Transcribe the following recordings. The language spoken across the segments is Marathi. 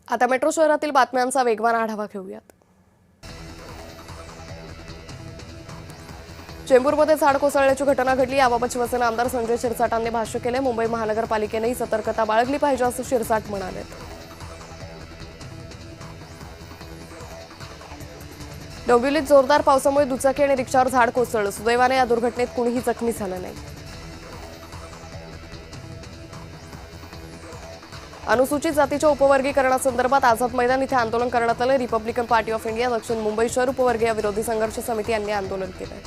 आता मेट्रो शहरातील बातम्यांचा वेगवान आढावा घेऊयात। चेंबूरमध्ये झाड कोसळल्याची घटना घडली। याबाबत शिवसेना आमदार संजय शिरसाटांनी भाष्य केले। मुंबई महानगरपालिकेनेही सतर्कता बाळगली पाहिजे असं शिरसाट म्हणाले। डोंबिवलीत जोरदार पावसामुळे दुचाकी आणि रिक्षावर झाड कोसळलं। सुदैवाने या दुर्घटनेत कुणीही जखमी झालं नाही। अनुसूचित जातीच्या उपवर्गीकरणासंदर्भात आझाद मैदान इथे आंदोलन करण्यात आले। रिपब्लिकन पार्टी ऑफ इंडिया दक्षिण मुंबई शहर उपवर्गीय विरोधी संघर्ष समिती यांनी आंदोलन केले।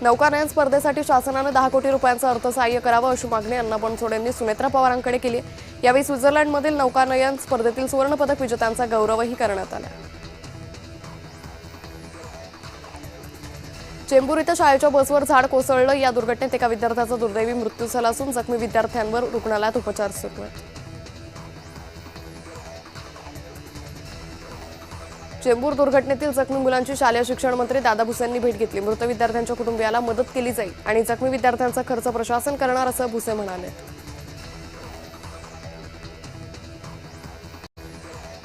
नौकानयन स्पर्धेसाठी शासनाने 10 कोटी रुपयांचं अर्थसहाय्य करावं अशी मागणी अण्णा बनसोड यांनी सुनेत्रा पवारांकडे केली। यावेळी स्वित्झर्लंडमधील नौकानयन स्पर्धेतील सुवर्णपदक विजेत्यांचा गौरवही करण्यात आला। चेंबूर इथं शाळेच्या बसवर झाड कोसळलं। या दुर्घटनेत एका विद्यार्थ्याचा दुर्दैवी मृत्यू झाला असून जखमी विद्यार्थ्यांवर रुग्णालयात उपचार सुरू आहेत। चेंबूर दुर्घटनेतील जखमी मुलांची शालेय शिक्षण मंत्री दादा भुसे यांनी भेट घेतली। मृत विद्यार्थ्यांच्या कुटुंबियाला मदत केली जाईल आणि जखमी विद्यार्थ्यांचा खर्च प्रशासन करणार असं भुसे म्हणाले।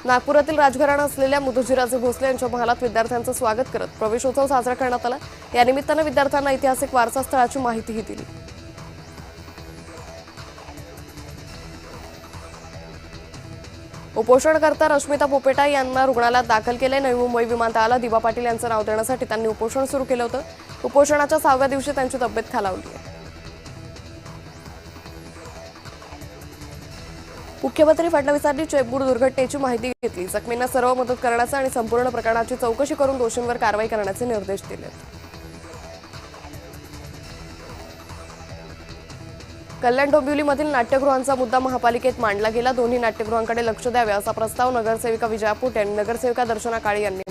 नागपुरातील राजघराणा असलेल्या मुदुजीराजे भोसले यांच्या महालात विद्यार्थ्यांचं स्वागत करत प्रवेशोत्सव साजरा करण्यात आला। या निमित्तानं विद्यार्थ्यांना ऐतिहासिक वारसा स्थळाची माहितीही दिली। उपोषणकर्ता रश्मिता पोपेटा यांना रुग्णालयात दाखल केले। नवी मुंबई विमानतळाला दिवा पाटील यांचं नाव देण्यासाठी त्यांनी उपोषण सुरू केलं होतं। उपोषणाच्या 6व्या दिवशी त्यांची तब्येत खालावली आहे। मुख्यमंत्री फडणवीसांनी चेंबूर दुर्घटनेची माहिती घेतली। जखमींना सर्व मदत करण्याचा आणि संपूर्ण प्रकरणाची चौकशी करून दोषींवर कारवाई करण्याचे निर्देश दिले। कल्याण डोंबिवलीमधील नाट्यगृहांचा मुद्दा महापालिकेत मांडला गेला। दोन्ही नाट्यगृहांकडे लक्ष द्यावे असा प्रस्ताव नगरसेविका विजया पोट आणि नगरसेविका दर्शना काळे यांनी